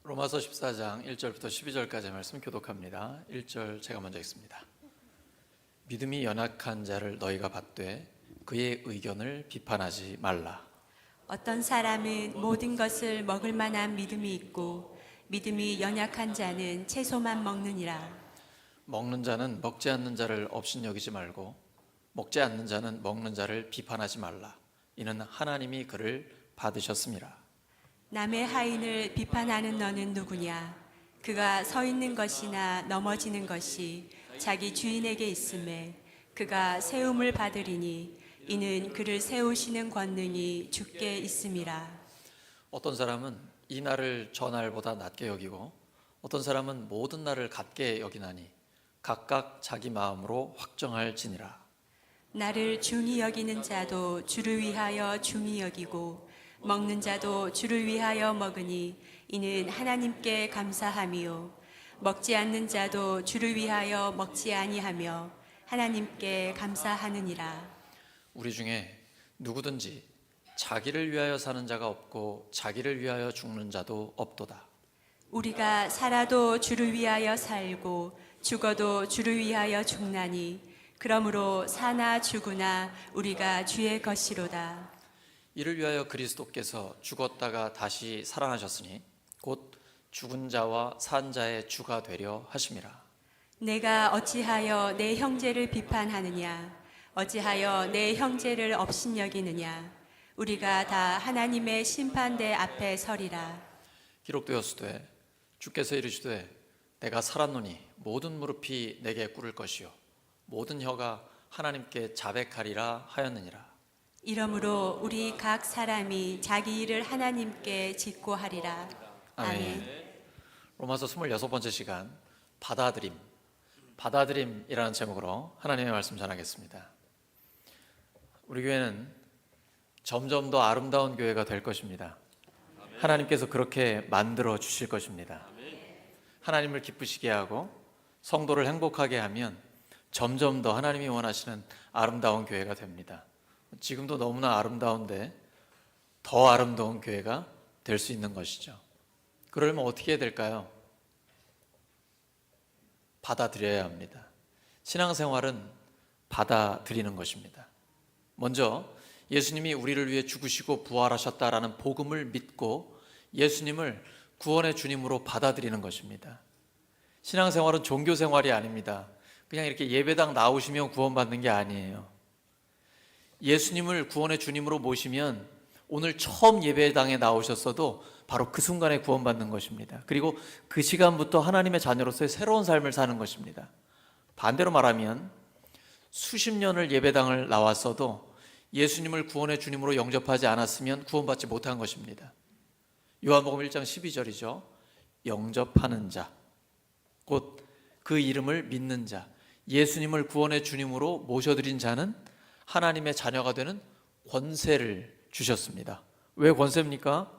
로마서 14장 1절부터 12절까지의 말씀 교독합니다. 1절 제가 먼저 읽습니다. 믿음이 연약한 자를 너희가 받되 그의 의견을 비판하지 말라. 어떤 사람은 모든 것을 먹을 만한 믿음이 있고 믿음이 연약한 자는 채소만 먹느니라. 먹는 자는 먹지 않는 자를 업신여기지 말고 먹지 않는 자는 먹는 자를 비판하지 말라. 이는 하나님이 그를 받으셨음이라. 남의 하인을 비판하는 너는 누구냐? 그가 서 있는 것이나 넘어지는 것이 자기 주인에게 있음에 그가 세움을 받으리니 이는 그를 세우시는 권능이 주께 있음이라. 어떤 사람은 이 날을 저 날보다 낮게 여기고 어떤 사람은 모든 날을 같게 여기나니 각각 자기 마음으로 확정할지니라. 나를 중히 여기는 자도 주를 위하여 중히 여기고 먹는 자도 주를 위하여 먹으니 이는 하나님께 감사함이요 먹지 않는 자도 주를 위하여 먹지 아니하며 하나님께 감사하느니라. 우리 중에 누구든지 자기를 위하여 사는 자가 없고 자기를 위하여 죽는 자도 없도다. 우리가 살아도 주를 위하여 살고 죽어도 주를 위하여 죽나니 그러므로 사나 죽으나 우리가 주의 것이로다. 이를 위하여 그리스도께서 죽었다가 다시 살아나셨으니 곧 죽은 자와 산 자의 주가 되려 하심이라. 내가 어찌하여 내 형제를 비판하느냐? 어찌하여 내 형제를 업신여기느냐? 우리가 다 하나님의 심판대 앞에 서리라. 기록되었으되 주께서 이르시되 내가 살았노니 모든 무릎이 내게 꿇을 것이요 모든 혀가 하나님께 자백하리라 하였느니라. 이러므로 우리 각 사람이 자기 일을 하나님께 짓고 하리라. 아멘. 로마서 26번째 시간 받아들임이라는 제목으로 하나님의 말씀 전하겠습니다. 우리 교회는 점점 더 아름다운 교회가 될 것입니다. 하나님께서 그렇게 만들어 주실 것입니다. 하나님을 기쁘시게 하고 성도를 행복하게 하면 점점 더 하나님이 원하시는 아름다운 교회가 됩니다. 지금도 너무나 아름다운데 더 아름다운 교회가 될 수 있는 것이죠. 그러려면 어떻게 해야 될까요? 받아들여야 합니다. 신앙생활은 받아들이는 것입니다. 먼저 예수님이 우리를 위해 죽으시고 부활하셨다라는 복음을 믿고 예수님을 구원의 주님으로 받아들이는 것입니다. 신앙생활은 종교생활이 아닙니다. 그냥 이렇게 예배당 나오시면 구원받는 게 아니에요. 예수님을 구원의 주님으로 모시면 오늘 처음 예배당에 나오셨어도 바로 그 순간에 구원받는 것입니다. 그리고 그 시간부터 하나님의 자녀로서의 새로운 삶을 사는 것입니다. 반대로 말하면 수십 년을 예배당을 나왔어도 예수님을 구원의 주님으로 영접하지 않았으면 구원받지 못한 것입니다. 요한복음 1장 12절이죠. 영접하는 자, 곧 그 이름을 믿는 자, 예수님을 구원의 주님으로 모셔드린 자는 하나님의 자녀가 되는 권세를 주셨습니다. 왜 권세입니까?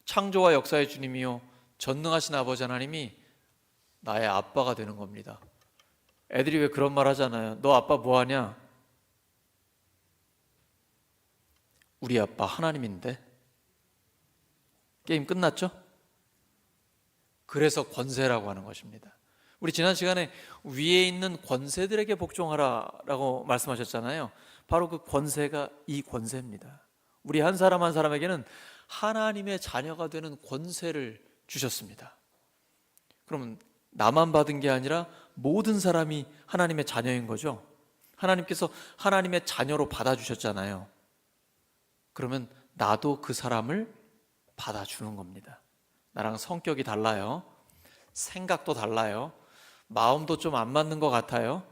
창조와 역사의 주님이요 전능하신 아버지 하나님이 나의 아빠가 되는 겁니다. 애들이 왜 그런 말 하잖아요. 너 아빠 뭐 하냐? 우리 아빠 하나님인데. 게임 끝났죠? 그래서 권세라고 하는 것입니다. 우리 지난 시간에 위에 있는 권세들에게 복종하라라고 말씀하셨잖아요. 바로 그 권세가 이 권세입니다. 우리 한 사람 한 사람에게는 하나님의 자녀가 되는 권세를 주셨습니다. 그러면 나만 받은 게 아니라 모든 사람이 하나님의 자녀인 거죠. 하나님께서 하나님의 자녀로 받아주셨잖아요. 그러면 나도 그 사람을 받아주는 겁니다. 나랑 성격이 달라요. 생각도 달라요. 마음도 좀 안 맞는 것 같아요.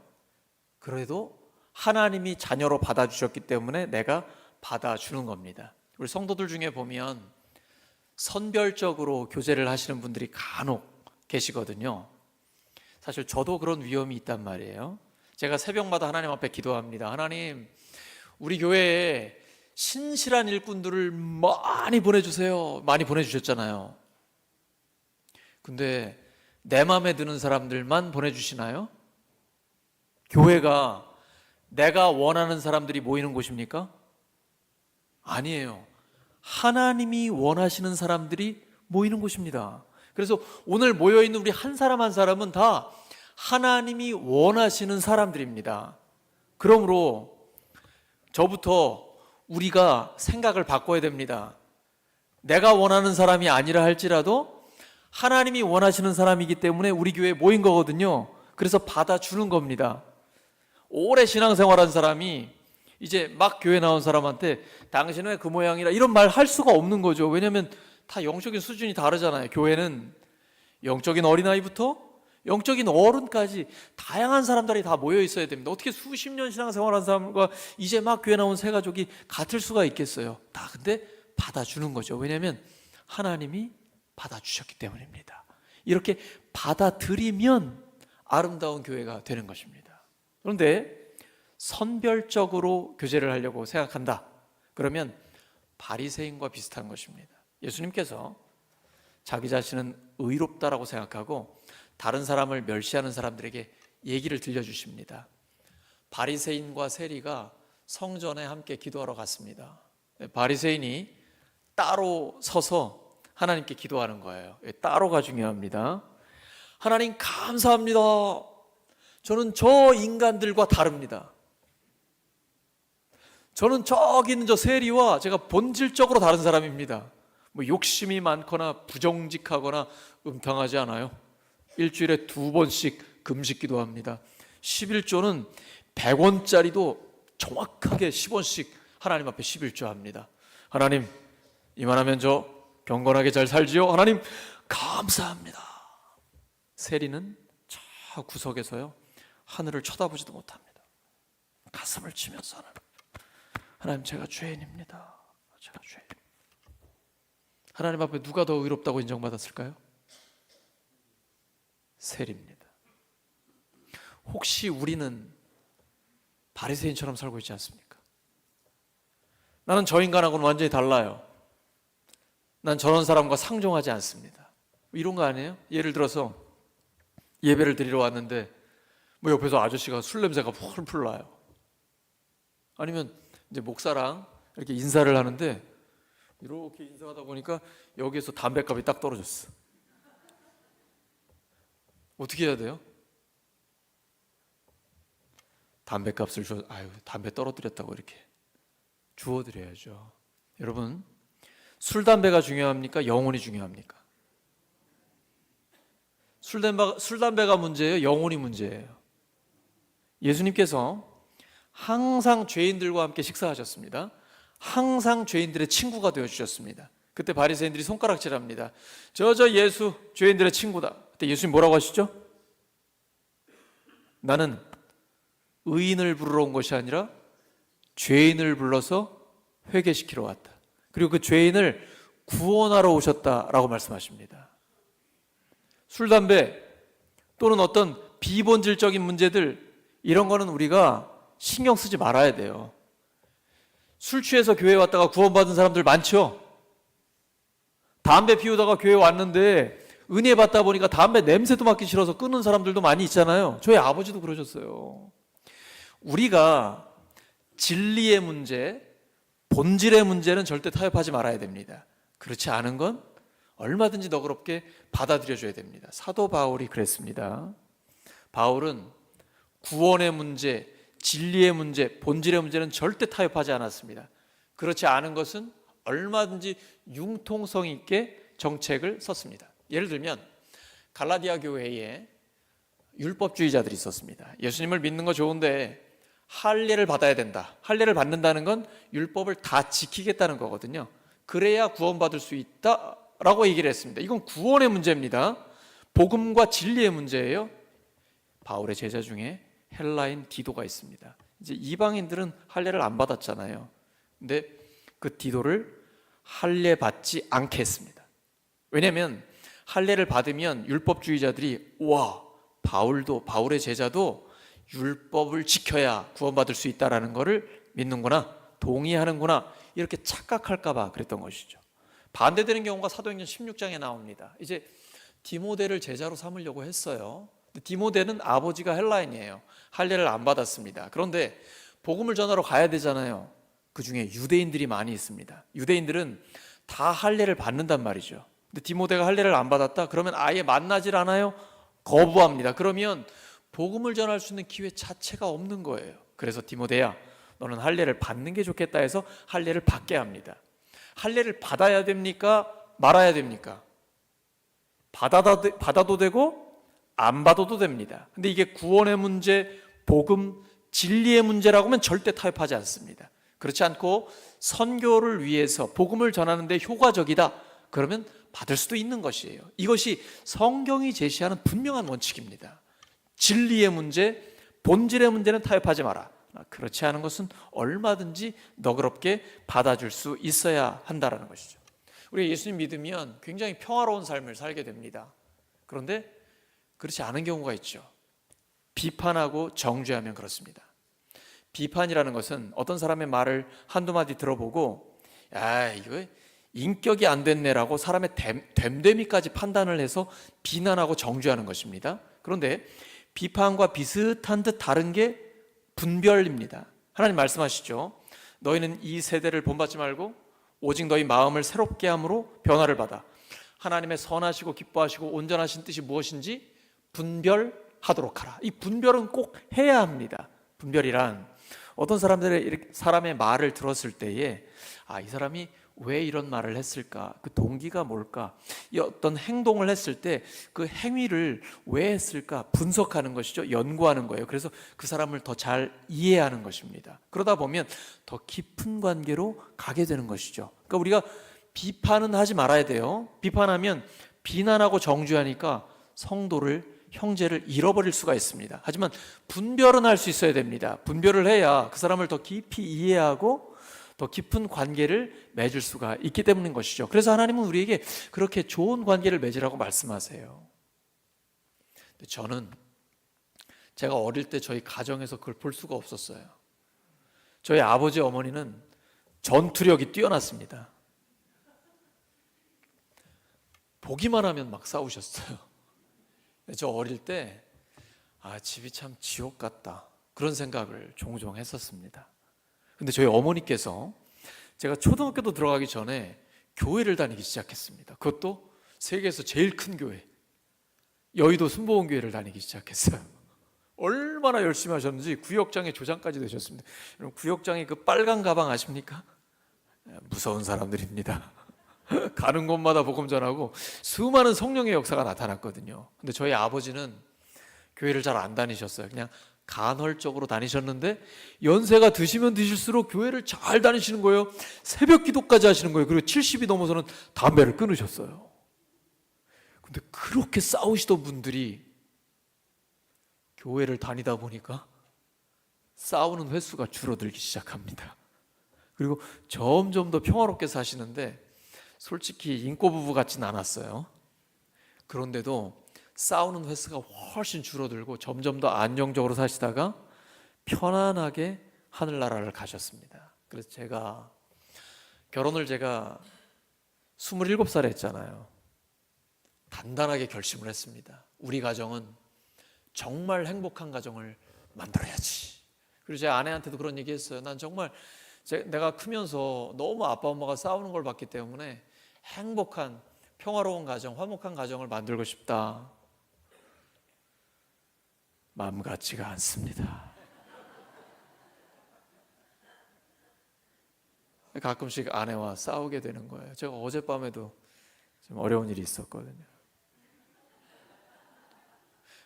그래도 하나님이 자녀로 받아주셨기 때문에 내가 받아주는 겁니다. 우리 성도들 중에 보면 선별적으로 교제를 하시는 분들이 간혹 계시거든요. 사실 저도 그런 위험이 있단 말이에요. 제가 새벽마다 하나님 앞에 기도합니다. 하나님, 우리 교회에 신실한 일꾼들을 많이 보내주세요. 많이 보내주셨잖아요. 근데 내 마음에 드는 사람들만 보내주시나요? 교회가 내가 원하는 사람들이 모이는 곳입니까? 아니에요. 하나님이 원하시는 사람들이 모이는 곳입니다. 그래서 오늘 모여있는 우리 한 사람 한 사람은 다 하나님이 원하시는 사람들입니다. 그러므로 저부터 우리가 생각을 바꿔야 됩니다. 내가 원하는 사람이 아니라 할지라도 하나님이 원하시는 사람이기 때문에 우리 교회에 모인 거거든요. 그래서 받아주는 겁니다. 오래 신앙생활한 사람이 이제 막 교회 나온 사람한테 당신은 그 모양이라 이런 말 할 수가 없는 거죠. 왜냐하면 다 영적인 수준이 다르잖아요. 교회는 영적인 어린아이부터 영적인 어른까지 다양한 사람들이 다 모여 있어야 됩니다. 어떻게 수십 년 신앙생활한 사람과 이제 막 교회 나온 새 가족이 같을 수가 있겠어요. 다 근데 받아주는 거죠. 왜냐하면 하나님이 받아주셨기 때문입니다. 이렇게 받아들이면 아름다운 교회가 되는 것입니다. 그런데 선별적으로 교제를 하려고 생각한다. 그러면 바리새인과 비슷한 것입니다. 예수님께서 자기 자신은 의롭다라고 생각하고 다른 사람을 멸시하는 사람들에게 얘기를 들려주십니다. 바리새인과 세리가 성전에 함께 기도하러 갔습니다. 바리새인이 따로 서서 하나님께 기도하는 거예요. 따로가 중요합니다. 하나님 감사합니다. 저는 저 인간들과 다릅니다. 저는 저기 있는 저 세리와 제가 본질적으로 다른 사람입니다. 뭐 욕심이 많거나 부정직하거나 음탕하지 않아요. 일주일에 2번씩 금식 기도합니다. 11조는 100원짜리도 정확하게 10원씩 하나님 앞에 11조 합니다. 하나님 이만하면 저 경건하게 잘 살지요. 하나님 감사합니다. 세리는 저 구석에서요 하늘을 쳐다보지도 못합니다. 가슴을 치면서 하나님 제가 죄인입니다. 제가 죄인. 하나님 앞에 누가 더 의롭다고 인정받았을까요? 세리입니다. 혹시 우리는 바리새인처럼 살고 있지 않습니까? 나는 저 인간하고는 완전히 달라요. 난 저런 사람과 상종하지 않습니다. 이런 거 아니에요? 예를 들어서 예배를 드리러 왔는데 뭐 옆에서 아저씨가 술 냄새가 풀풀 나요. 아니면 이제 목사랑 이렇게 인사를 하는데 이렇게 인사하다 보니까 여기에서 담배값이 딱 떨어졌어. 어떻게 해야 돼요? 담배값을 줘, 담배 떨어뜨렸다고 이렇게 주워드려야죠. 여러분, 술, 담배가 중요합니까? 영혼이 중요합니까? 술, 담배가 문제예요? 영혼이 문제예요? 예수님께서 항상 죄인들과 함께 식사하셨습니다. 항상 죄인들의 친구가 되어주셨습니다. 그때 바리새인들이 손가락질합니다. 저 예수 죄인들의 친구다. 그때 예수님 뭐라고 하시죠? 나는 의인을 부르러 온 것이 아니라 죄인을 불러서 회개시키러 왔다. 그리고 그 죄인을 구원하러 오셨다라고 말씀하십니다. 술, 담배 또는 어떤 비본질적인 문제들 이런 거는 우리가 신경 쓰지 말아야 돼요. 술 취해서 교회에 왔다가 구원받은 사람들 많죠? 담배 피우다가 교회에 왔는데 은혜 받다 보니까 담배 냄새도 맡기 싫어서 끊는 사람들도 많이 있잖아요. 저희 아버지도 그러셨어요. 우리가 진리의 문제, 본질의 문제는 절대 타협하지 말아야 됩니다. 그렇지 않은 건 얼마든지 너그럽게 받아들여줘야 됩니다. 사도 바울이 그랬습니다. 바울은 구원의 문제, 진리의 문제, 본질의 문제는 절대 타협하지 않았습니다. 그렇지 않은 것은 얼마든지 융통성 있게 정책을 썼습니다. 예를 들면 갈라디아 교회에 율법주의자들이 있었습니다. 예수님을 믿는 거 좋은데 할례를 받아야 된다. 할례를 받는다는 건 율법을 다 지키겠다는 거거든요. 그래야 구원받을 수 있다라고 얘기를 했습니다. 이건 구원의 문제입니다. 복음과 진리의 문제예요. 바울의 제자 중에 헬라인 디도가 있습니다. 이제 이방인들은 할례를 안 받았잖아요. 근데 그 디도를 할례 받지 않게 했습니다. 왜냐하면 할례를 받으면 율법주의자들이 와, 바울의 제자도 율법을 지켜야 구원받을 수 있다라는 것을 믿는구나, 동의하는구나 이렇게 착각할까 봐 그랬던 것이죠. 반대되는 경우가 사도행전 16장에 나옵니다. 이제 디모데를 제자로 삼으려고 했어요. 디모데는 아버지가 헬라인이에요. 할례를 안 받았습니다. 그런데 복음을 전하러 가야 되잖아요. 그 중에 유대인들이 많이 있습니다. 유대인들은 다 할례를 받는단 말이죠. 근데 디모데가 할례를 안 받았다? 그러면 아예 만나질 않아요? 거부합니다. 그러면 복음을 전할 수 있는 기회 자체가 없는 거예요. 그래서 디모데야, 너는 할례를 받는 게 좋겠다 해서 할례를 받게 합니다. 할례를 받아야 됩니까? 말아야 됩니까? 받아도 되고 안 받아도 됩니다. 근데 이게 구원의 문제, 복음, 진리의 문제라고 하면 절대 타협하지 않습니다. 그렇지 않고 선교를 위해서 복음을 전하는 데 효과적이다, 그러면 받을 수도 있는 것이에요. 이것이 성경이 제시하는 분명한 원칙입니다. 진리의 문제, 본질의 문제는 타협하지 마라. 그렇지 않은 것은 얼마든지 너그럽게 받아줄 수 있어야 한다는 것이죠. 우리가 예수님 믿으면 굉장히 평화로운 삶을 살게 됩니다. 그런데 그렇지 않은 경우가 있죠. 비판하고 정죄하면 그렇습니다. 비판이라는 것은 어떤 사람의 말을 한두 마디 들어보고 이거 인격이 안 됐네라고 사람의 됨됨이까지 판단을 해서 비난하고 정죄하는 것입니다. 그런데 비판과 비슷한 듯 다른 게 분별입니다. 하나님 말씀하시죠. 너희는 이 세대를 본받지 말고 오직 너희 마음을 새롭게 함으로 변화를 받아 하나님의 선하시고 기뻐하시고 온전하신 뜻이 무엇인지 분별하도록 하라. 이 분별은 꼭 해야 합니다. 분별이란 어떤 사람의 말을 들었을 때에 이 사람이 왜 이런 말을 했을까? 그 동기가 뭘까? 이 어떤 행동을 했을 때 그 행위를 왜 했을까? 분석하는 것이죠. 연구하는 거예요. 그래서 그 사람을 더 잘 이해하는 것입니다. 그러다 보면 더 깊은 관계로 가게 되는 것이죠. 그러니까 우리가 비판은 하지 말아야 돼요. 비판하면 비난하고 정죄하니까 성도를, 형제를 잃어버릴 수가 있습니다. 하지만 분별은 할 수 있어야 됩니다. 분별을 해야 그 사람을 더 깊이 이해하고 더 깊은 관계를 맺을 수가 있기 때문인 것이죠. 그래서 하나님은 우리에게 그렇게 좋은 관계를 맺으라고 말씀하세요. 근데 저는 제가 어릴 때 저희 가정에서 그걸 볼 수가 없었어요. 저희 아버지 어머니는 전투력이 뛰어났습니다. 보기만 하면 막 싸우셨어요. 저 어릴 때 집이 참 지옥 같다, 그런 생각을 종종 했었습니다. 근데 저희 어머니께서 제가 초등학교도 들어가기 전에 교회를 다니기 시작했습니다. 그것도 세계에서 제일 큰 교회, 여의도 순복음교회를 다니기 시작했어요. 얼마나 열심히 하셨는지 구역장의 조장까지 되셨습니다. 여러분, 구역장의 그 빨간 가방 아십니까? 무서운 사람들입니다. 가는 곳마다 복음 전하고 수많은 성령의 역사가 나타났거든요. 근데 저희 아버지는 교회를 잘 안 다니셨어요. 그냥 간헐적으로 다니셨는데 연세가 드시면 드실수록 교회를 잘 다니시는 거예요. 새벽 기도까지 하시는 거예요. 그리고 70이 넘어서는 담배를 끊으셨어요. 근데 그렇게 싸우시던 분들이 교회를 다니다 보니까 싸우는 횟수가 줄어들기 시작합니다. 그리고 점점 더 평화롭게 사시는데 솔직히 인꼬 부부 같진 않았어요. 그런데도 싸우는 횟수가 훨씬 줄어들고 점점 더 안정적으로 사시다가 편안하게 하늘나라를 가셨습니다. 그래서 결혼을 제가 27살에 했잖아요. 단단하게 결심을 했습니다. 우리 가정은 정말 행복한 가정을 만들어야지. 그리고 제 아내한테도 그런 얘기 했어요. 난 정말 내가 크면서 너무 아빠 엄마가 싸우는 걸 봤기 때문에 행복한 평화로운 가정, 화목한 가정을 만들고 싶다. 마음 같지가 않습니다. 가끔씩 아내와 싸우게 되는 거예요. 제가 어젯밤에도 좀 어려운 일이 있었거든요.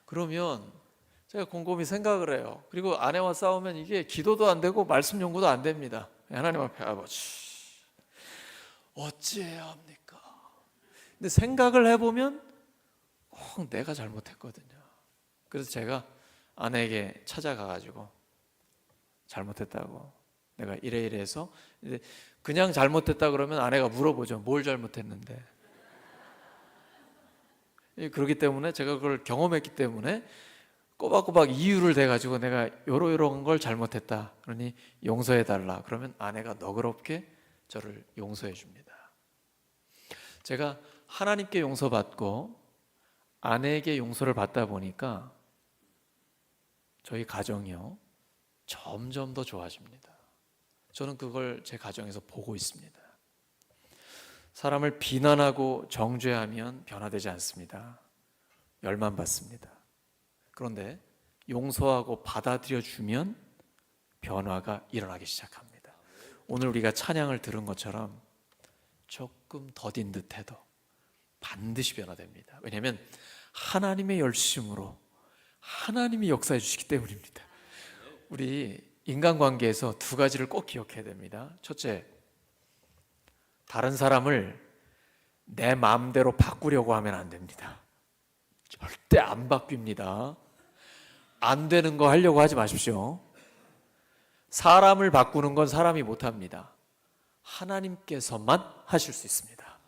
그러면 제가 곰곰이 생각을 해요. 그리고 아내와 싸우면 이게 기도도 안 되고 말씀 연구도 안 됩니다. 하나님 앞에 아버지, 어찌해야 합니까? 근데 생각을 해보면 꼭 내가 잘못했거든요. 그래서 제가 아내에게 찾아가가지고 잘못했다고, 내가 이래 해서, 그냥 잘못했다 그러면 아내가 물어보죠. 뭘 잘못했는데. 그렇기 때문에 제가 그걸 경험했기 때문에 꼬박꼬박 이유를 대가지고 내가 요런 걸 잘못했다, 그러니 용서해달라. 그러면 아내가 너그럽게 저를 용서해 줍니다. 제가 하나님께 용서받고 아내에게 용서를 받다 보니까 저희 가정이요, 점점 더 좋아집니다. 저는 그걸 제 가정에서 보고 있습니다. 사람을 비난하고 정죄하면 변화되지 않습니다. 열만받습니다. 그런데 용서하고 받아들여 주면 변화가 일어나기 시작합니다. 오늘 우리가 찬양을 들은 것처럼 조금 더딘 듯해도 반드시 변화됩니다. 왜냐하면 하나님의 열심으로 하나님이 역사해 주시기 때문입니다. 우리 인간관계에서 두 가지를 꼭 기억해야 됩니다. 첫째, 다른 사람을 내 마음대로 바꾸려고 하면 안 됩니다. 절대 안 바뀝니다. 안 되는 거 하려고 하지 마십시오. 사람을 바꾸는 건 사람이 못합니다. 하나님께서만 하실 수 있습니다.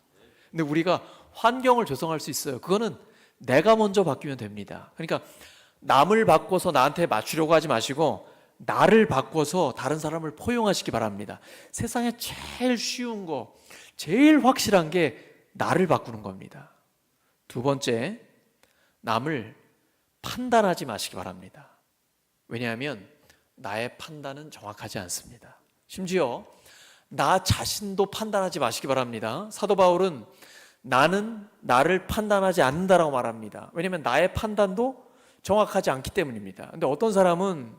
근데 우리가 환경을 조성할 수 있어요. 그거는 내가 먼저 바뀌면 됩니다. 그러니까 남을 바꿔서 나한테 맞추려고 하지 마시고 나를 바꿔서 다른 사람을 포용하시기 바랍니다. 세상에 제일 쉬운 거, 제일 확실한 게 나를 바꾸는 겁니다. 두 번째, 남을 판단하지 마시기 바랍니다. 왜냐하면 나의 판단은 정확하지 않습니다. 심지어 나 자신도 판단하지 마시기 바랍니다. 사도 바울은 나는 나를 판단하지 않는다라고 말합니다. 왜냐하면 나의 판단도 정확하지 않기 때문입니다. 근데 어떤 사람은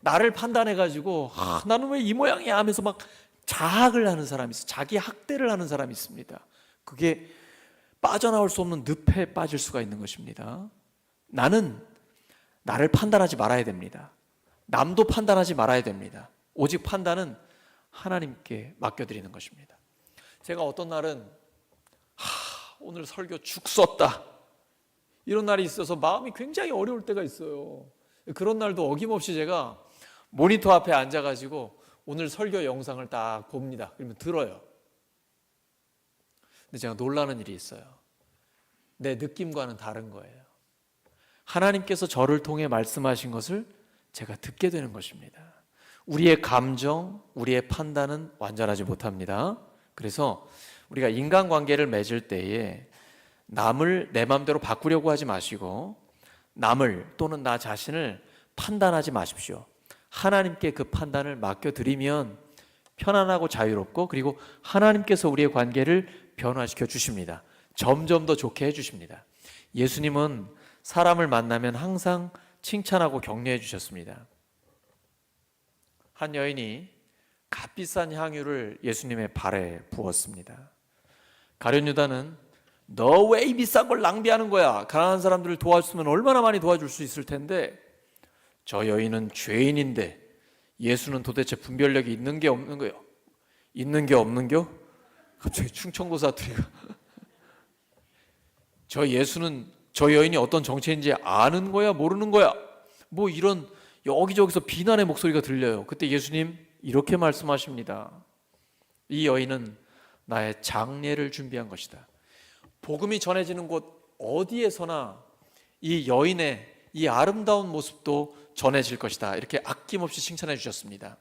나를 판단해가지고 나는 왜 이 모양이야 하면서 막 자학을 하는 사람이 있어요. 자기 학대를 하는 사람이 있습니다. 그게 빠져나올 수 없는 늪에 빠질 수가 있는 것입니다. 나는 나를 판단하지 말아야 됩니다. 남도 판단하지 말아야 됩니다. 오직 판단은 하나님께 맡겨드리는 것입니다. 제가 어떤 날은 오늘 설교 죽 썼다 이런 날이 있어서 마음이 굉장히 어려울 때가 있어요. 그런 날도 어김없이 제가 모니터 앞에 앉아가지고 오늘 설교 영상을 딱 봅니다. 그러면 들어요. 근데 제가 놀라는 일이 있어요. 내 느낌과는 다른 거예요. 하나님께서 저를 통해 말씀하신 것을 제가 듣게 되는 것입니다. 우리의 감정, 우리의 판단은 완전하지 못합니다. 그래서 우리가 인간관계를 맺을 때에 남을 내 마음대로 바꾸려고 하지 마시고 남을 또는 나 자신을 판단하지 마십시오. 하나님께 그 판단을 맡겨드리면 편안하고 자유롭고 그리고 하나님께서 우리의 관계를 변화시켜 주십니다. 점점 더 좋게 해주십니다. 예수님은 사람을 만나면 항상 칭찬하고 격려해 주셨습니다. 한 여인이 값비싼 향유를 예수님의 발에 부었습니다. 가룟 유다는 너 왜 이 비싼 걸 낭비하는 거야? 가난한 사람들을 도와줬으면 얼마나 많이 도와줄 수 있을 텐데. 저 여인은 죄인인데 예수는 도대체 분별력이 있는 게 없는 거요? 있는 게 없는 겨? 갑자기 충청도 사투리가 저 예수는 저 여인이 어떤 정체인지 아는 거야 모르는 거야? 뭐 이런 여기저기서 비난의 목소리가 들려요. 그때 예수님 이렇게 말씀하십니다. 이 여인은 나의 장례를 준비한 것이다. 복음이 전해지는 곳 어디에서나 이 여인의 이 아름다운 모습도 전해질 것이다. 이렇게 아낌없이 칭찬해 주셨습니다.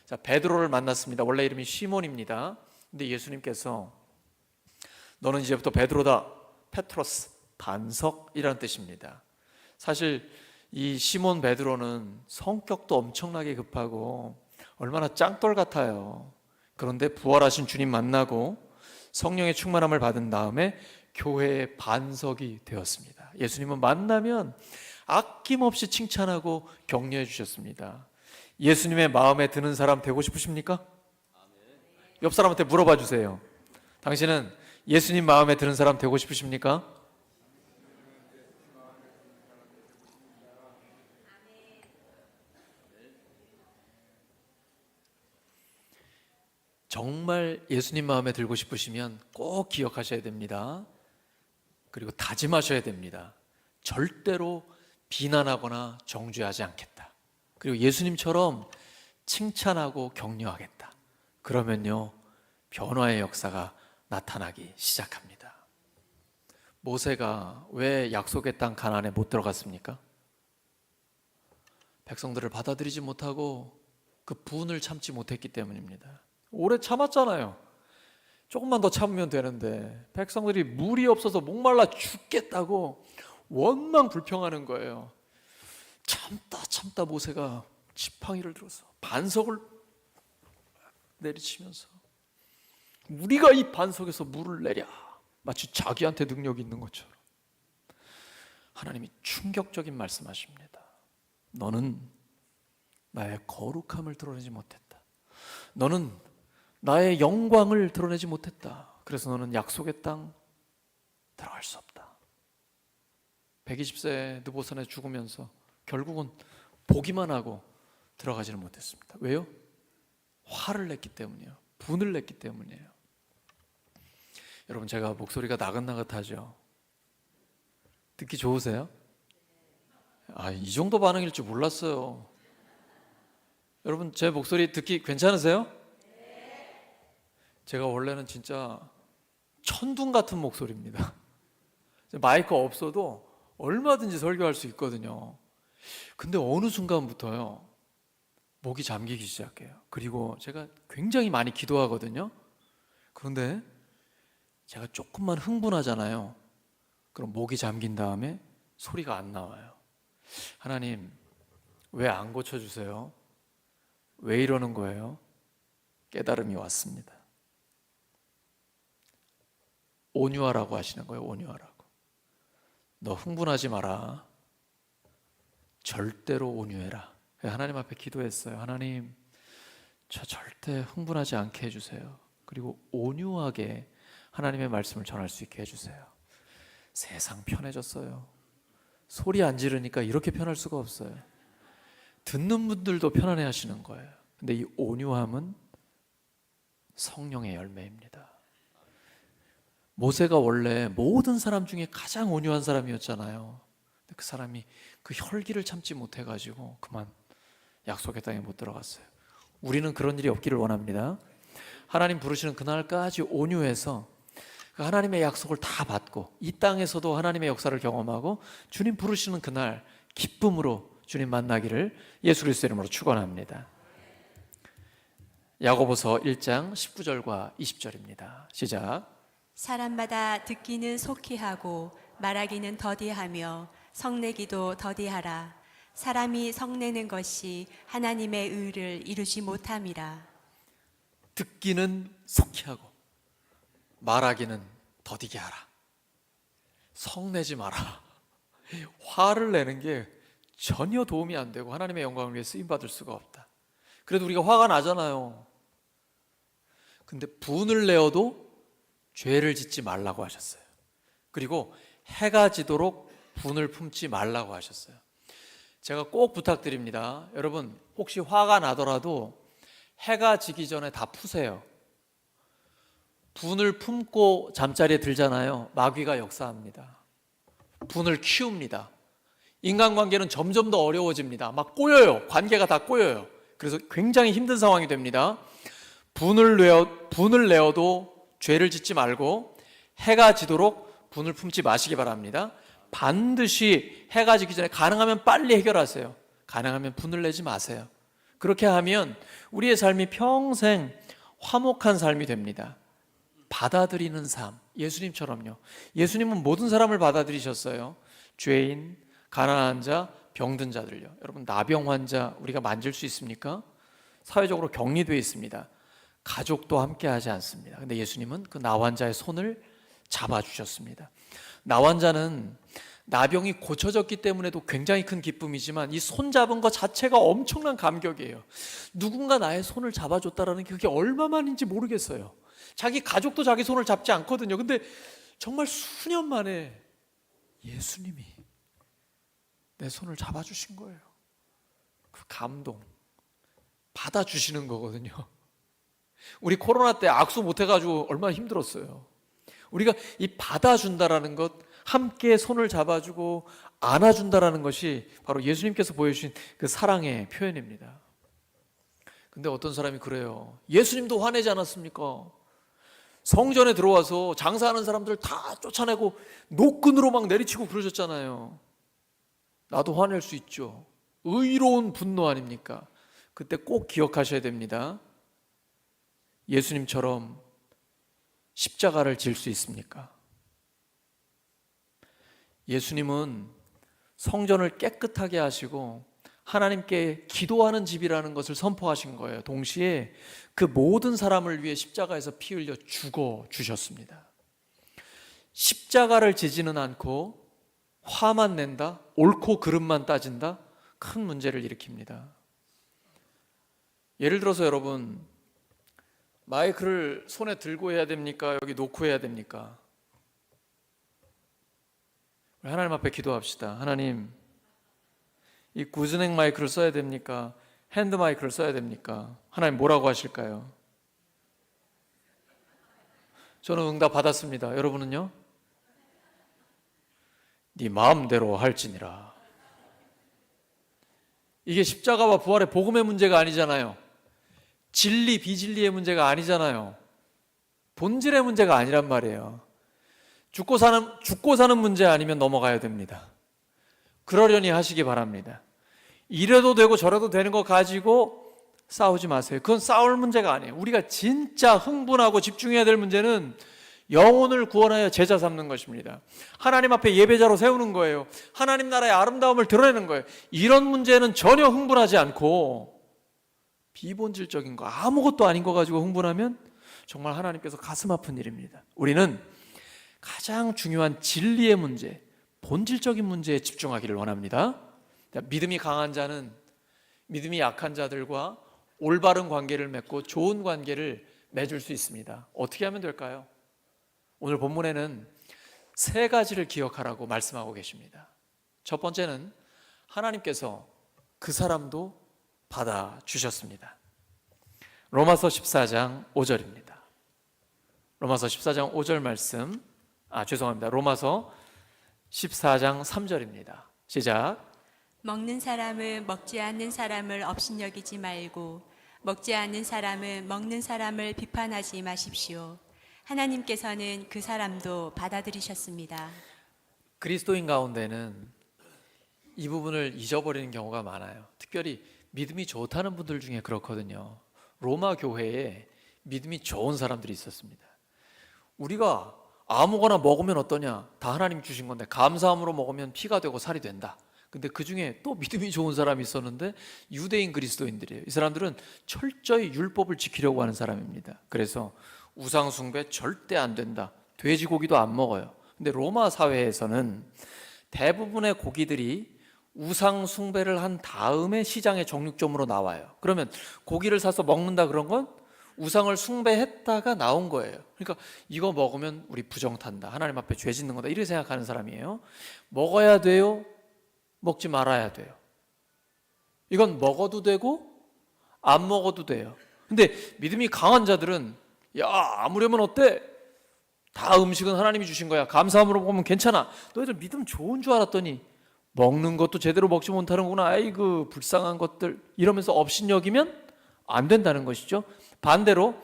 자, 베드로를 만났습니다. 원래 이름이 시몬입니다. 근데 예수님께서 너는 이제부터 베드로다. 페트로스, 반석이라는 뜻입니다. 사실 이 시몬 베드로는 성격도 엄청나게 급하고 얼마나 짱돌 같아요. 그런데 부활하신 주님 만나고 성령의 충만함을 받은 다음에 교회의 반석이 되었습니다. 예수님은 만나면 아낌없이 칭찬하고 격려해 주셨습니다. 예수님의 마음에 드는 사람 되고 싶으십니까? 옆 사람한테 물어봐 주세요. 당신은 예수님 마음에 드는 사람 되고 싶으십니까? 정말 예수님 마음에 들고 싶으시면 꼭 기억하셔야 됩니다. 그리고 다짐하셔야 됩니다. 절대로 비난하거나 정죄하지 않겠다. 그리고 예수님처럼 칭찬하고 격려하겠다. 그러면요, 변화의 역사가 나타나기 시작합니다. 모세가 왜 약속의 땅 가나안에 못 들어갔습니까? 백성들을 받아들이지 못하고 그 분을 참지 못했기 때문입니다. 오래 참았잖아요. 조금만 더 참으면 되는데 백성들이 물이 없어서 목말라 죽겠다고 원망 불평하는 거예요. 참다 모세가 지팡이를 들어서 반석을 내리치면서 우리가 이 반석에서 물을 내랴. 마치 자기한테 능력이 있는 것처럼 하나님이 충격적인 말씀하십니다. 너는 나의 거룩함을 드러내지 못했다. 너는 나의 영광을 드러내지 못했다. 그래서 너는 약속의 땅 들어갈 수 없다. 120세 느보산에 죽으면서 결국은 보기만 하고 들어가지는 못했습니다. 왜요? 화를 냈기 때문이에요. 분을 냈기 때문이에요. 여러분, 제가 목소리가 나긋나긋하죠? 듣기 좋으세요? 이 정도 반응일 줄 몰랐어요. 여러분, 제 목소리 듣기 괜찮으세요? 제가 원래는 진짜 천둥 같은 목소리입니다. 마이크 없어도 얼마든지 설교할 수 있거든요. 근데 어느 순간부터요, 목이 잠기기 시작해요. 그리고 제가 굉장히 많이 기도하거든요. 그런데 제가 조금만 흥분하잖아요. 그럼 목이 잠긴 다음에 소리가 안 나와요. 하나님, 왜 안 고쳐주세요? 왜 이러는 거예요? 깨달음이 왔습니다. 온유하라고 하시는 거예요. 온유하라고. 너 흥분하지 마라. 절대로 온유해라. 하나님 앞에 기도했어요. 하나님, 저 절대 흥분하지 않게 해주세요. 그리고 온유하게 하나님의 말씀을 전할 수 있게 해주세요. 세상 편해졌어요. 소리 안 지르니까 이렇게 편할 수가 없어요. 듣는 분들도 편안해 하시는 거예요. 근데 이 온유함은 성령의 열매입니다. 모세가 원래 모든 사람 중에 가장 온유한 사람이었잖아요. 근데 그 사람이 그 혈기를 참지 못해가지고 그만 약속의 땅에 못 들어갔어요. 우리는 그런 일이 없기를 원합니다. 하나님 부르시는 그날까지 온유해서 그 하나님의 약속을 다 받고 이 땅에서도 하나님의 역사를 경험하고 주님 부르시는 그날 기쁨으로 주님 만나기를 예수 그리스도의 이름으로 축원합니다. 야고보서 1장 19절과 20절입니다. 시작. 사람마다 듣기는 속히 하고 말하기는 더디하며 성내기도 더디하라. 사람이 성내는 것이 하나님의 의를 이루지 못함이라. 듣기는 속히 하고 말하기는 더디게 하라. 성내지 마라. 화를 내는 게 전혀 도움이 안 되고 하나님의 영광을 위해 쓰임받을 수가 없다. 그래도 우리가 화가 나잖아요. 근데 분을 내어도 죄를 짓지 말라고 하셨어요. 그리고 해가 지도록 분을 품지 말라고 하셨어요. 제가 꼭 부탁드립니다. 여러분, 혹시 화가 나더라도 해가 지기 전에 다 푸세요. 분을 품고 잠자리에 들잖아요. 마귀가 역사합니다. 분을 키웁니다. 인간관계는 점점 더 어려워집니다. 막 꼬여요. 관계가 다 꼬여요. 그래서 굉장히 힘든 상황이 됩니다. 분을 내어도 죄를 짓지 말고 해가 지도록 분을 품지 마시기 바랍니다. 반드시 해가 지기 전에 가능하면 빨리 해결하세요. 가능하면 분을 내지 마세요. 그렇게 하면 우리의 삶이 평생 화목한 삶이 됩니다. 받아들이는 삶, 예수님처럼요. 예수님은 모든 사람을 받아들이셨어요. 죄인, 가난한 자, 병든 자들요. 여러분, 나병 환자 우리가 만질 수 있습니까? 사회적으로 격리되어 있습니다. 가족도 함께 하지 않습니다. 근데 예수님은 그 나환자의 손을 잡아주셨습니다. 나환자는 나병이 고쳐졌기 때문에도 굉장히 큰 기쁨이지만 이 손 잡은 것 자체가 엄청난 감격이에요. 누군가 나의 손을 잡아줬다라는 게 그게 얼마만인지 모르겠어요. 자기 가족도 자기 손을 잡지 않거든요. 근데 정말 수년 만에 예수님이 내 손을 잡아주신 거예요. 그 감동 받아주시는 거거든요. 우리 코로나 때 악수 못해가지고 얼마나 힘들었어요. 우리가 이 받아준다라는 것, 함께 손을 잡아주고 안아준다라는 것이 바로 예수님께서 보여주신 그 사랑의 표현입니다. 근데 어떤 사람이 그래요. 예수님도 화내지 않았습니까? 성전에 들어와서 장사하는 사람들 다 쫓아내고 노끈으로 막 내리치고 그러셨잖아요. 나도 화낼 수 있죠. 의로운 분노 아닙니까? 그때 꼭 기억하셔야 됩니다. 예수님처럼 십자가를 질 수 있습니까? 예수님은 성전을 깨끗하게 하시고 하나님께 기도하는 집이라는 것을 선포하신 거예요. 동시에 그 모든 사람을 위해 십자가에서 피 흘려 죽어 주셨습니다. 십자가를 지지는 않고 화만 낸다, 옳고 그름만 따진다, 큰 문제를 일으킵니다. 예를 들어서 여러분, 마이크를 손에 들고 해야 됩니까? 여기 놓고 해야 됩니까? 하나님 앞에 기도합시다. 하나님, 이 구즈넥 마이크를 써야 됩니까? 핸드 마이크를 써야 됩니까? 하나님 뭐라고 하실까요? 저는 응답 받았습니다. 여러분은요? 네 마음대로 할지니라. 이게 십자가와 부활의 복음의 문제가 아니잖아요. 진리 비진리의 문제가 아니잖아요. 본질의 문제가 아니란 말이에요. 죽고 사는 문제 아니면 넘어가야 됩니다. 그러려니 하시기 바랍니다. 이래도 되고 저래도 되는 거 가지고 싸우지 마세요. 그건 싸울 문제가 아니에요. 우리가 진짜 흥분하고 집중해야 될 문제는 영혼을 구원하여 제자 삼는 것입니다. 하나님 앞에 예배자로 세우는 거예요. 하나님 나라의 아름다움을 드러내는 거예요. 이런 문제는 전혀 흥분하지 않고 비본질적인 거, 아무것도 아닌 거 가지고 흥분하면 정말 하나님께서 가슴 아픈 일입니다. 우리는 가장 중요한 진리의 문제, 본질적인 문제에 집중하기를 원합니다. 믿음이 강한 자는 믿음이 약한 자들과 올바른 관계를 맺고 좋은 관계를 맺을 수 있습니다. 어떻게 하면 될까요? 오늘 본문에는 세 가지를 기억하라고 말씀하고 계십니다. 첫 번째는 하나님께서 그 사람도 받아주셨습니다. 로마서 14장 5절입니다. 로마서 14장 5절 말씀, 로마서 14장 3절입니다. 시작. 먹는 사람은 먹지 않는 사람을 업신여기지 말고 먹지 않는 사람은 먹는 사람을 비판하지 마십시오. 하나님께서는 그 사람도 받아들이셨습니다. 그리스도인 가운데는 이 부분을 잊어버리는 경우가 많아요. 특별히 믿음이 좋다는 분들 중에 그렇거든요. 로마 교회에 믿음이 좋은 사람들이 있었습니다. 우리가 아무거나 먹으면 어떠냐? 다 하나님 주신 건데 감사함으로 먹으면 피가 되고 살이 된다. 근데 그 중에 또 믿음이 좋은 사람이 있었는데 유대인 그리스도인들이에요. 이 사람들은 철저히 율법을 지키려고 하는 사람입니다. 그래서 우상 숭배 절대 안 된다. 돼지고기도 안 먹어요. 근데 로마 사회에서는 대부분의 고기들이 우상 숭배를 한 다음에 시장의 정육점으로 나와요. 그러면 고기를 사서 먹는다 그런 건 우상을 숭배했다가 나온 거예요. 그러니까 이거 먹으면 우리 부정 탄다. 하나님 앞에 죄 짓는 거다. 이렇게 생각하는 사람이에요. 먹어야 돼요? 먹지 말아야 돼요? 이건 먹어도 되고 안 먹어도 돼요. 근데 믿음이 강한 자들은 야, 아무려면 어때? 다 음식은 하나님이 주신 거야. 감사함으로 보면 괜찮아. 너희들 믿음 좋은 줄 알았더니 먹는 것도 제대로 먹지 못하는구나. 아이고 불쌍한 것들. 이러면서 업신여기면 안 된다는 것이죠. 반대로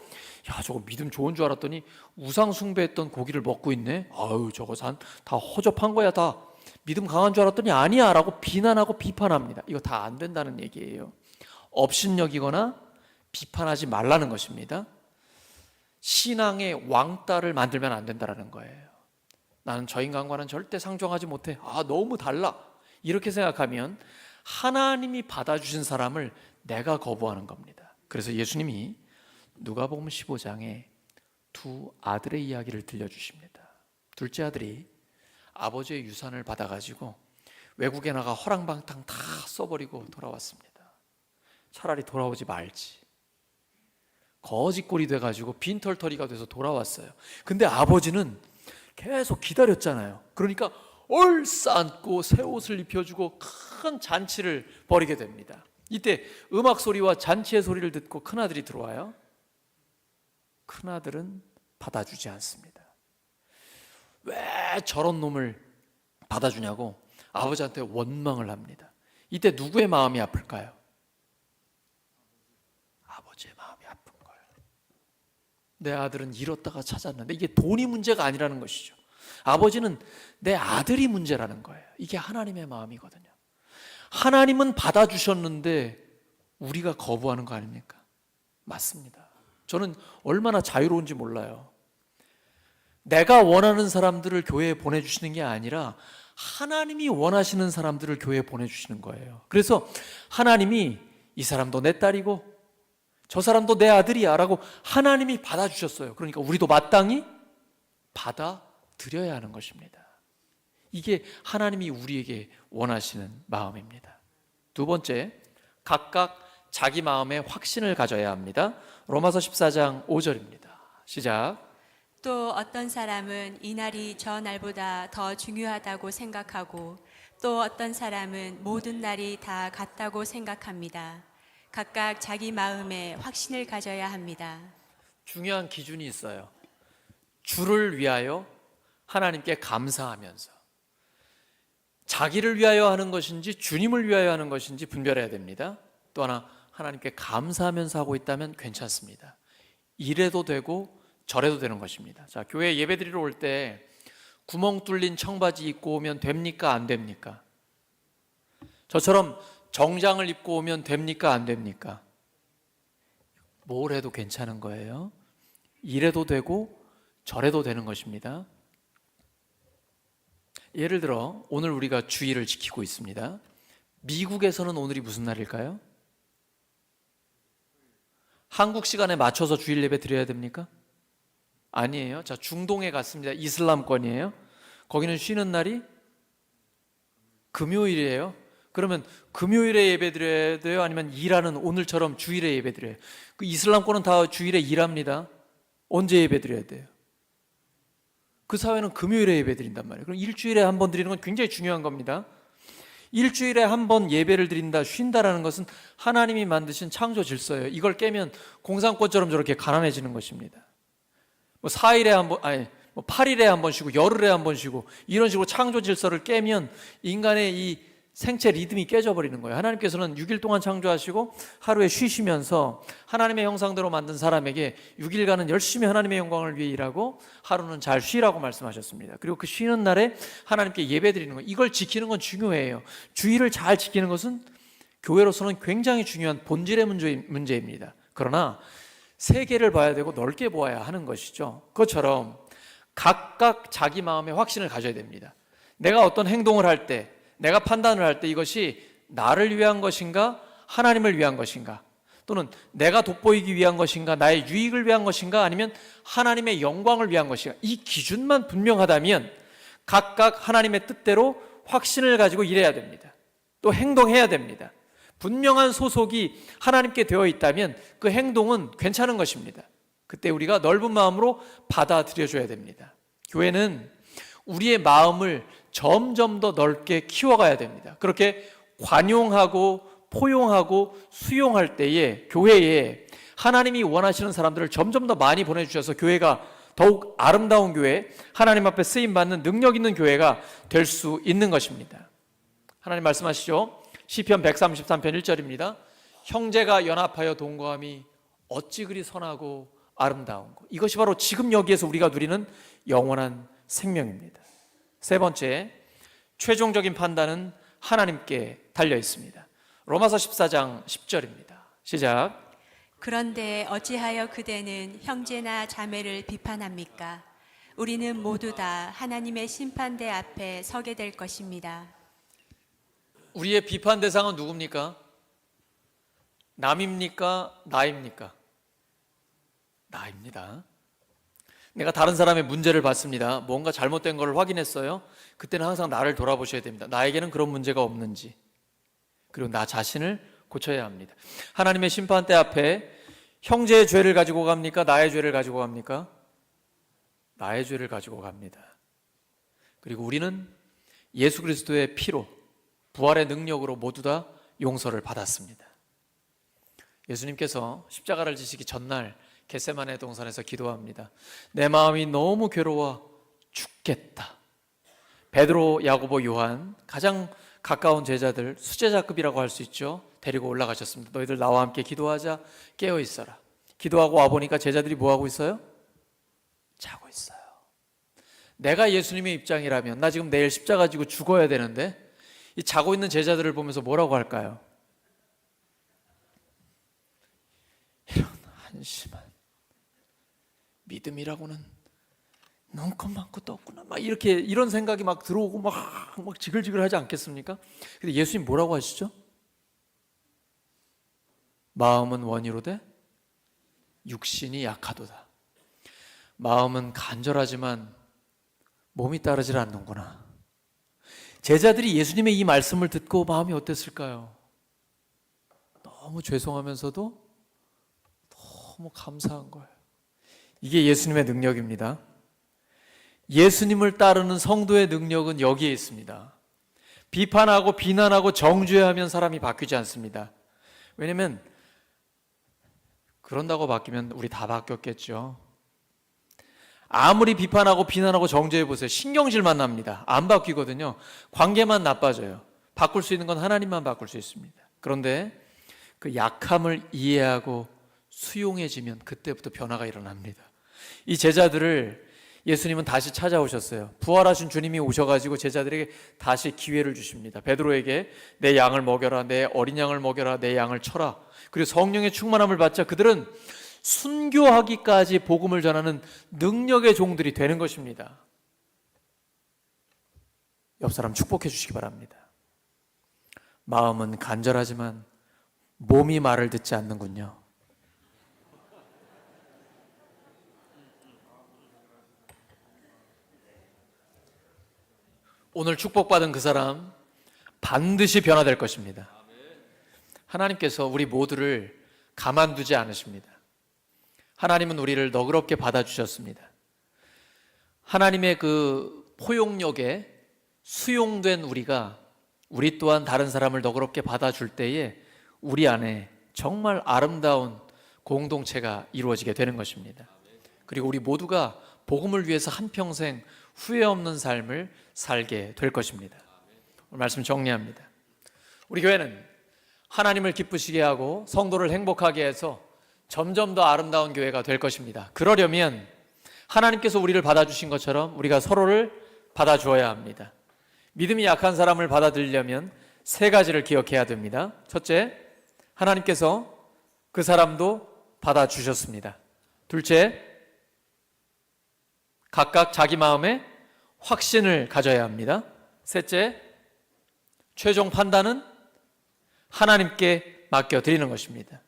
야, 저거 믿음 좋은 줄 알았더니 우상 숭배했던 고기를 먹고 있네. 아유, 저거 다 허접한 거야. 다 믿음 강한 줄 알았더니 아니야 라고 비난하고 비판합니다. 이거 다 안 된다는 얘기예요. 업신여기거나 비판하지 말라는 것입니다. 신앙의 왕따를 만들면 안 된다는 거예요. 나는 저 인간과는 절대 상종하지 못해. 너무 달라. 이렇게 생각하면 하나님이 받아주신 사람을 내가 거부하는 겁니다. 그래서 예수님이 누가복음 15장에 두 아들의 이야기를 들려주십니다. 둘째 아들이 아버지의 유산을 받아가지고 외국에 나가 허랑방탕 다 써버리고 돌아왔습니다. 차라리 돌아오지 말지. 거지꼴이 돼가지고 빈털터리가 돼서 돌아왔어요. 근데 아버지는 계속 기다렸잖아요. 그러니까 얼싸안고 새 옷을 입혀주고 큰 잔치를 벌이게 됩니다. 이때 음악 소리와 잔치의 소리를 듣고 큰아들이 들어와요. 큰아들은 받아주지 않습니다. 왜 저런 놈을 받아주냐고 아버지한테 원망을 합니다. 이때 누구의 마음이 아플까요? 아버지의 마음이 아픈 거예요. 내 아들은 잃었다가 찾았는데 이게 돈이 문제가 아니라는 것이죠. 아버지는 내 아들이 문제라는 거예요. 이게 하나님의 마음이거든요. 하나님은 받아주셨는데 우리가 거부하는 거 아닙니까? 맞습니다. 저는 얼마나 자유로운지 몰라요. 내가 원하는 사람들을 교회에 보내주시는 게 아니라 하나님이 원하시는 사람들을 교회에 보내주시는 거예요. 그래서 하나님이 이 사람도 내 딸이고 저 사람도 내 아들이야 라고 하나님이 받아주셨어요. 그러니까 우리도 마땅히 받아들여야 하는 것입니다. 이게 하나님이 우리에게 원하시는 마음입니다. 두 번째, 각각 자기 마음에 확신을 가져야 합니다. 로마서 14장 5절입니다. 시작. 또 어떤 사람은 이 날이 저 날보다 더 중요하다고 생각하고 또 어떤 사람은 모든 날이 다 같다고 생각합니다. 각각 자기 마음에 확신을 가져야 합니다. 중요한 기준이 있어요. 주를 위하여 하나님께 감사하면서 자기를 위하여 하는 것인지 주님을 위하여 하는 것인지 분별해야 됩니다. 또 하나, 하나님께 감사하면서 하고 있다면 괜찮습니다. 이래도 되고 저래도 되는 것입니다. 자, 교회 예배드리러 올 때 구멍 뚫린 청바지 입고 오면 됩니까? 안 됩니까? 저처럼 정장을 입고 오면 됩니까? 안 됩니까? 뭘 해도 괜찮은 거예요. 이래도 되고 저래도 되는 것입니다. 예를 들어 오늘 우리가 주일을 지키고 있습니다. 미국에서는 오늘이 무슨 날일까요? 한국 시간에 맞춰서 주일 예배 드려야 됩니까? 아니에요. 자, 중동에 갔습니다. 이슬람권이에요. 거기는 쉬는 날이 금요일이에요. 그러면 금요일에 예배 드려야 돼요? 아니면 일하는 오늘처럼 주일에 예배 드려요? 그 이슬람권은 다 주일에 일합니다. 언제 예배 드려야 돼요? 그 사회는 금요일에 예배 드린단 말이에요. 그럼 일주일에 한 번 드리는 건 굉장히 중요한 겁니다. 일주일에 한 번 예배를 드린다, 쉰다라는 것은 하나님이 만드신 창조 질서예요. 이걸 깨면 공산권처럼 저렇게 가난해지는 것입니다. 뭐 4일에 한 번, 아니 뭐 8일에 한 번 쉬고 열흘에 한 번 쉬고 이런 식으로 창조 질서를 깨면 인간의 이 생체 리듬이 깨져버리는 거예요. 하나님께서는 6일 동안 창조하시고 하루에 쉬시면서 하나님의 형상대로 만든 사람에게 6일간은 열심히 하나님의 영광을 위해 일하고 하루는 잘 쉬라고 말씀하셨습니다. 그리고 그 쉬는 날에 하나님께 예배드리는 거, 이걸 지키는 건 중요해요. 주일을 잘 지키는 것은 교회로서는 굉장히 중요한 본질의 문제입니다. 그러나 세계를 봐야 되고 넓게 보아야 하는 것이죠. 그것처럼 각각 자기 마음에 확신을 가져야 됩니다. 내가 어떤 행동을 할 때, 내가 판단을 할 때 이것이 나를 위한 것인가 하나님을 위한 것인가, 또는 내가 돋보이기 위한 것인가 나의 유익을 위한 것인가 아니면 하나님의 영광을 위한 것인가, 이 기준만 분명하다면 각각 하나님의 뜻대로 확신을 가지고 일해야 됩니다. 또 행동해야 됩니다. 분명한 소속이 하나님께 되어 있다면 그 행동은 괜찮은 것입니다. 그때 우리가 넓은 마음으로 받아들여줘야 됩니다. 교회는 우리의 마음을 점점 더 넓게 키워가야 됩니다. 그렇게 관용하고 포용하고 수용할 때에 교회에 하나님이 원하시는 사람들을 점점 더 많이 보내주셔서 교회가 더욱 아름다운 교회, 하나님 앞에 쓰임받는 능력 있는 교회가 될 수 있는 것입니다. 하나님 말씀하시죠. 시편 133편 1절입니다. 형제가 연합하여 동거함이 어찌 그리 선하고 아름다운고. 이것이 바로 지금 여기에서 우리가 누리는 영원한 생명입니다. 세 번째, 최종적인 판단은 하나님께 달려 있습니다. 로마서 14장 10절입니다. 시작. 그런데 어찌하여 그대는 형제나 자매를 비판합니까? 우리는 모두 다 하나님의 심판대 앞에 서게 될 것입니다. 우리의 비판 대상은 누굽니까? 남입니까? 나입니까? 나입니다. 내가 다른 사람의 문제를 봤습니다. 뭔가 잘못된 걸 확인했어요. 그때는 항상 나를 돌아보셔야 됩니다. 나에게는 그런 문제가 없는지, 그리고 나 자신을 고쳐야 합니다. 하나님의 심판대 앞에 형제의 죄를 가지고 갑니까? 나의 죄를 가지고 갑니까? 나의 죄를 가지고 갑니다. 그리고 우리는 예수 그리스도의 피로, 부활의 능력으로 모두 다 용서를 받았습니다. 예수님께서 십자가를 지시기 전날 겟세마네 동산에서 기도합니다. 내 마음이 너무 괴로워 죽겠다. 베드로, 야고보, 요한, 가장 가까운 제자들, 수제자급이라고 할 수 있죠. 데리고 올라가셨습니다. 너희들 나와 함께 기도하자. 깨어 있어라. 기도하고 와보니까 제자들이 뭐하고 있어요? 자고 있어요. 내가 예수님의 입장이라면 나 지금 내일 십자가 지고 죽어야 되는데 이 자고 있는 제자들을 보면서 뭐라고 할까요? 이런 한심한 믿음이라고는 눈곱 많고 떴구나. 막 이렇게 이런 생각이 막 들어오고 막 지글지글하지 않겠습니까? 근데 예수님 뭐라고 하시죠? 마음은 원이로되 육신이 약하도다. 마음은 간절하지만 몸이 따르질 않는구나. 제자들이 예수님의 이 말씀을 듣고 마음이 어땠을까요? 너무 죄송하면서도 너무 감사한 거예요. 이게 예수님의 능력입니다. 예수님을 따르는 성도의 능력은 여기에 있습니다. 비판하고 비난하고 정죄하면 사람이 바뀌지 않습니다. 왜냐하면 그런다고 바뀌면 우리 다 바뀌었겠죠. 아무리 비판하고 비난하고 정죄해 보세요. 신경질만 납니다. 안 바뀌거든요. 관계만 나빠져요. 바꿀 수 있는 건 하나님만 바꿀 수 있습니다. 그런데 그 약함을 이해하고 수용해지면 그때부터 변화가 일어납니다. 이 제자들을 예수님은 다시 찾아오셨어요. 부활하신 주님이 오셔가지고 제자들에게 다시 기회를 주십니다. 베드로에게 내 양을 먹여라, 내 어린 양을 먹여라, 내 양을 쳐라. 그리고 성령의 충만함을 받자 그들은 순교하기까지 복음을 전하는 능력의 종들이 되는 것입니다. 옆 사람 축복해 주시기 바랍니다. 마음은 간절하지만 몸이 말을 듣지 않는군요. 오늘 축복받은 그 사람 반드시 변화될 것입니다. 하나님께서 우리 모두를 가만두지 않으십니다. 하나님은 우리를 너그럽게 받아주셨습니다. 하나님의 그 포용력에 수용된 우리 또한 다른 사람을 너그럽게 받아줄 때에 우리 안에 정말 아름다운 공동체가 이루어지게 되는 것입니다. 그리고 우리 모두가 복음을 위해서 한평생 후회 없는 삶을 살게 될 것입니다. 오늘 말씀 정리합니다. 우리 교회는 하나님을 기쁘시게 하고 성도를 행복하게 해서 점점 더 아름다운 교회가 될 것입니다. 그러려면 하나님께서 우리를 받아주신 것처럼 우리가 서로를 받아주어야 합니다. 믿음이 약한 사람을 받아들이려면 세 가지를 기억해야 됩니다. 첫째, 하나님께서 그 사람도 받아주셨습니다. 둘째, 각각 자기 마음에 확신을 가져야 합니다. 셋째, 최종 판단은 하나님께 맡겨드리는 것입니다.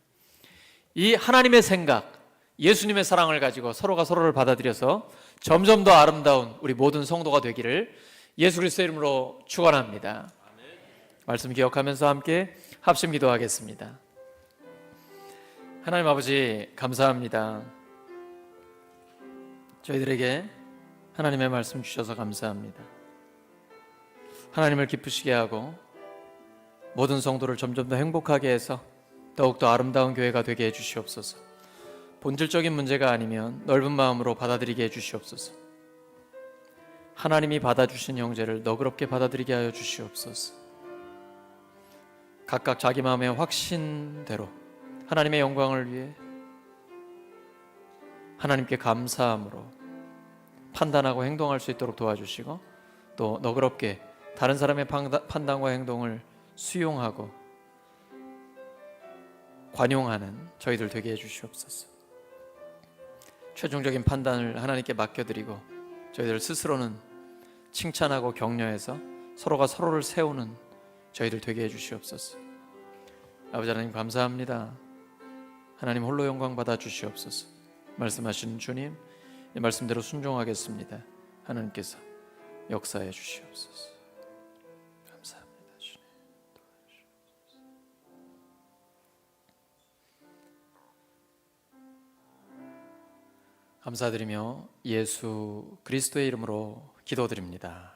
이 하나님의 생각, 예수님의 사랑을 가지고 서로가 서로를 받아들여서 점점 더 아름다운 우리 모든 성도가 되기를 예수 그리스도의 이름으로 축원합니다. 말씀 기억하면서 함께 합심 기도하겠습니다. 하나님 아버지 감사합니다. 저희들에게 하나님의 말씀 주셔서 감사합니다. 하나님을 기쁘시게 하고 모든 성도를 점점 더 행복하게 해서 더욱더 아름다운 교회가 되게 해주시옵소서. 본질적인 문제가 아니면 넓은 마음으로 받아들이게 해주시옵소서. 하나님이 받아주신 형제를 너그럽게 받아들이게 하여 주시옵소서. 각각 자기 마음의 확신대로 하나님의 영광을 위해 하나님께 감사함으로 판단하고 행동할 수 있도록 도와주시고 또 너그럽게 다른 사람의 판단과 행동을 수용하고 관용하는 저희들 되게 해주시옵소서. 최종적인 판단을 하나님께 맡겨드리고 저희들 스스로는 칭찬하고 격려해서 서로가 서로를 세우는 저희들 되게 해주시옵소서. 아버지 하나님 감사합니다. 하나님 홀로 영광 받아 주시옵소서. 말씀하시는 주님, 이 말씀대로 순종하겠습니다. 하나님께서 역사해 주시옵소서. 감사합니다. 주님 도와주시옵소서. 감사드리며 예수 그리스도의 이름으로 기도드립니다.